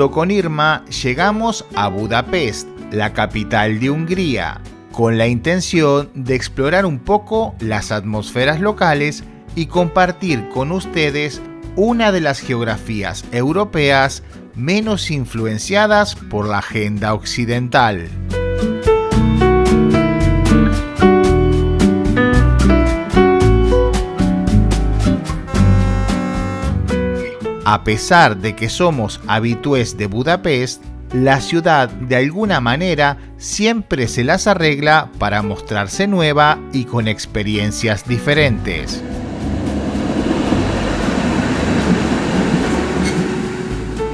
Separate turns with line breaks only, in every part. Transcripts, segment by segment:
Junto con Irma llegamos a Budapest, la capital de Hungría, con la intención de explorar un poco las atmósferas locales y compartir con ustedes una de las geografías europeas menos influenciadas por la agenda occidental. A pesar de que somos habitués de Budapest, la ciudad de alguna manera siempre se las arregla para mostrarse nueva y con experiencias diferentes.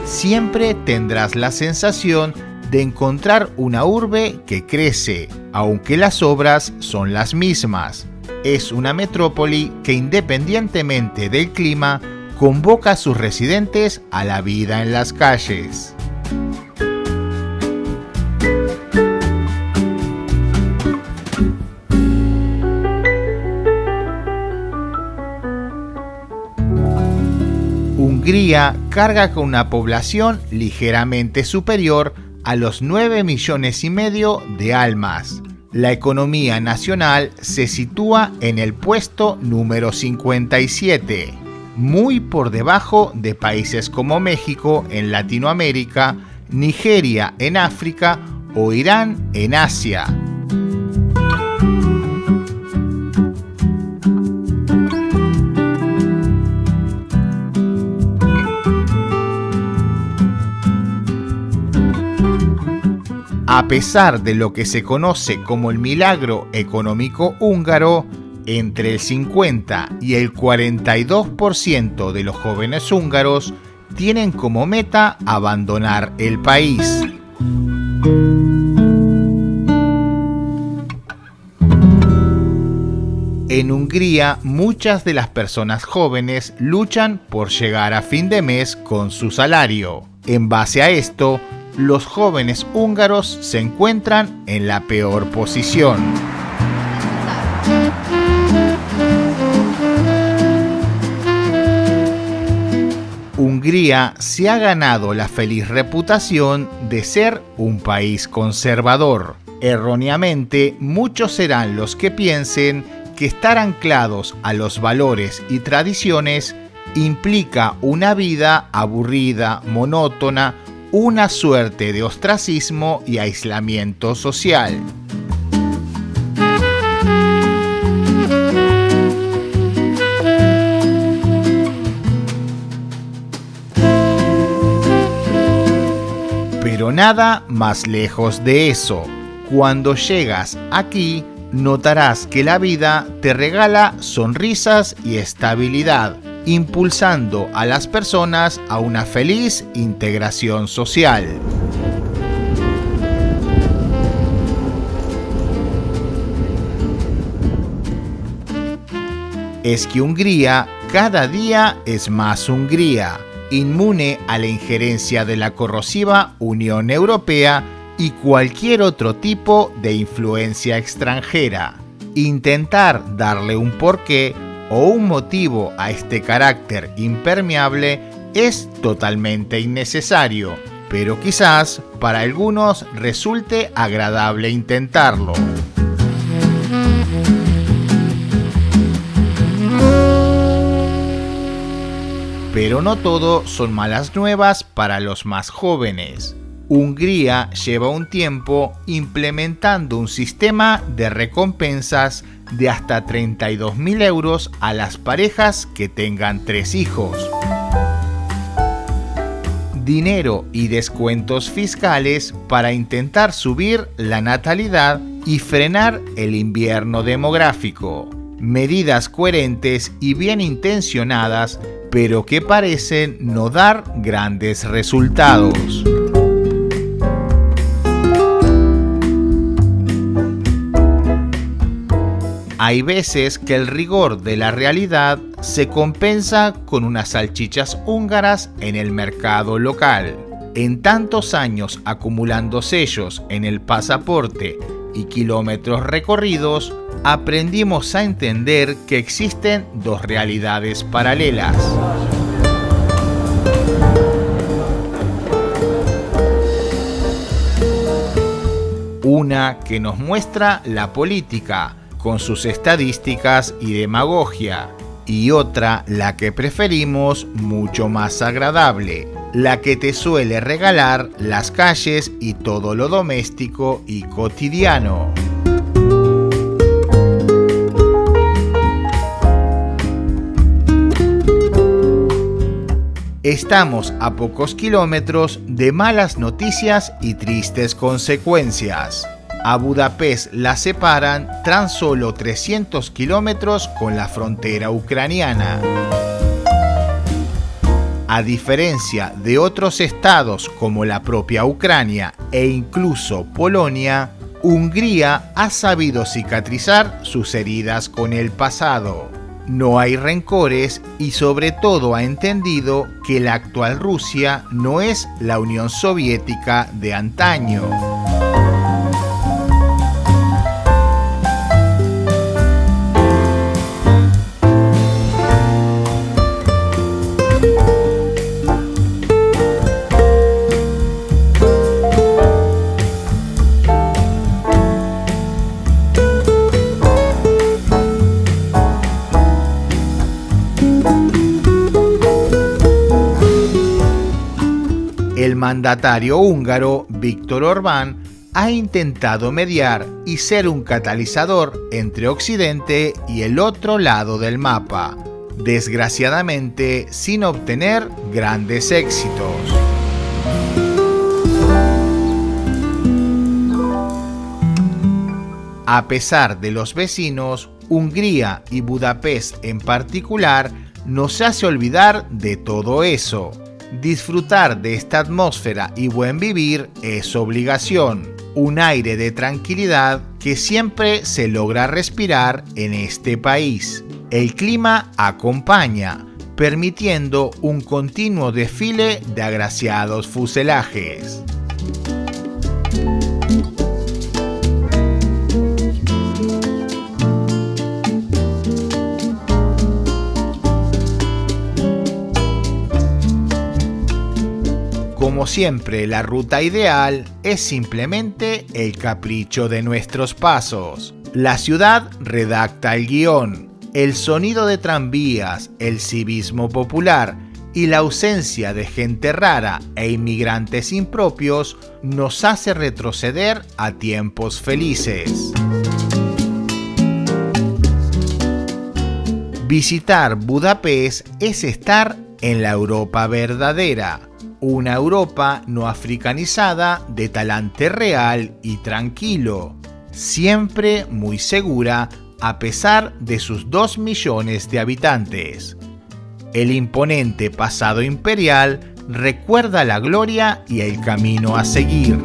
Siempre tendrás la sensación de encontrar una urbe que crece, aunque las obras son las mismas. Es una metrópoli que, independientemente del clima, convoca a sus residentes a la vida en las calles. Hungría carga con una población ligeramente superior a los 9,5 millones de almas. La economía nacional se sitúa en el puesto número 57. Muy por debajo de países como México en Latinoamérica, Nigeria en África o Irán en Asia. A pesar de lo que se conoce como el milagro económico húngaro, entre el 50 y el 42% de los jóvenes húngaros tienen como meta abandonar el país. En Hungría, muchas de las personas jóvenes luchan por llegar a fin de mes con su salario. En base a esto, los jóvenes húngaros se encuentran en la peor posición. Hungría se ha ganado la feliz reputación de ser un país conservador. Erróneamente, muchos serán los que piensen que estar anclados a los valores y tradiciones implica una vida aburrida, monótona, una suerte de ostracismo y aislamiento social. Pero nada más lejos de eso. Cuando llegas aquí, notarás que la vida te regala sonrisas y estabilidad, impulsando a las personas a una feliz integración social. Es que Hungría cada día es más Hungría, inmune a la injerencia de la corrosiva Unión Europea y cualquier otro tipo de influencia extranjera. Intentar darle un porqué o un motivo a este carácter impermeable es totalmente innecesario, pero quizás para algunos resulte agradable intentarlo. Pero no todo son malas nuevas para los más jóvenes. Hungría lleva un tiempo implementando un sistema de recompensas de hasta 32.000 euros a las parejas que tengan 3 hijos. Dinero y descuentos fiscales para intentar subir la natalidad y frenar el invierno demográfico. Medidas coherentes y bien intencionadas, pero que parecen no dar grandes resultados. Hay veces que el rigor de la realidad se compensa con unas salchichas húngaras en el mercado local. En tantos años acumulando sellos en el pasaporte y kilómetros recorridos, aprendimos a entender que existen dos realidades paralelas. Una que nos muestra la política, con sus estadísticas y demagogia, y otra, la que preferimos, mucho más agradable, la que te suele regalar las calles y todo lo doméstico y cotidiano. Estamos a pocos kilómetros de malas noticias y tristes consecuencias. A Budapest la separan tan solo 300 kilómetros con la frontera ucraniana. A diferencia de otros estados como la propia Ucrania e incluso Polonia, Hungría ha sabido cicatrizar sus heridas con el pasado. No hay rencores y sobre todo ha entendido que la actual Rusia no es la Unión Soviética de antaño. El mandatario húngaro Viktor Orbán ha intentado mediar y ser un catalizador entre Occidente y el otro lado del mapa, desgraciadamente sin obtener grandes éxitos. A pesar de los vecinos, Hungría y Budapest en particular nos hace olvidar de todo eso. Disfrutar de esta atmósfera y buen vivir es obligación, un aire de tranquilidad que siempre se logra respirar en este país. El clima acompaña, permitiendo un continuo desfile de agraciados fuselajes. Como siempre, la ruta ideal es simplemente el capricho de nuestros pasos. La ciudad redacta el guión, el sonido de tranvías, el civismo popular y la ausencia de gente rara e inmigrantes impropios nos hace retroceder a tiempos felices. Visitar Budapest es estar en la Europa verdadera. Una Europa no africanizada de talante real y tranquilo, siempre muy segura a pesar de sus 2 millones de habitantes. El imponente pasado imperial recuerda la gloria y el camino a seguir.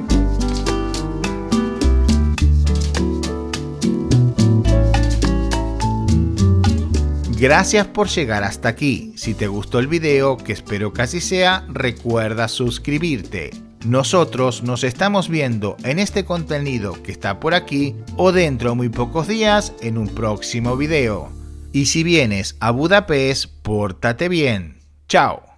Gracias por llegar hasta aquí. Si te gustó el video, que espero que así sea, recuerda suscribirte. Nosotros nos estamos viendo en este contenido que está por aquí o dentro de muy pocos días en un próximo video. Y si vienes a Budapest, pórtate bien. Chao.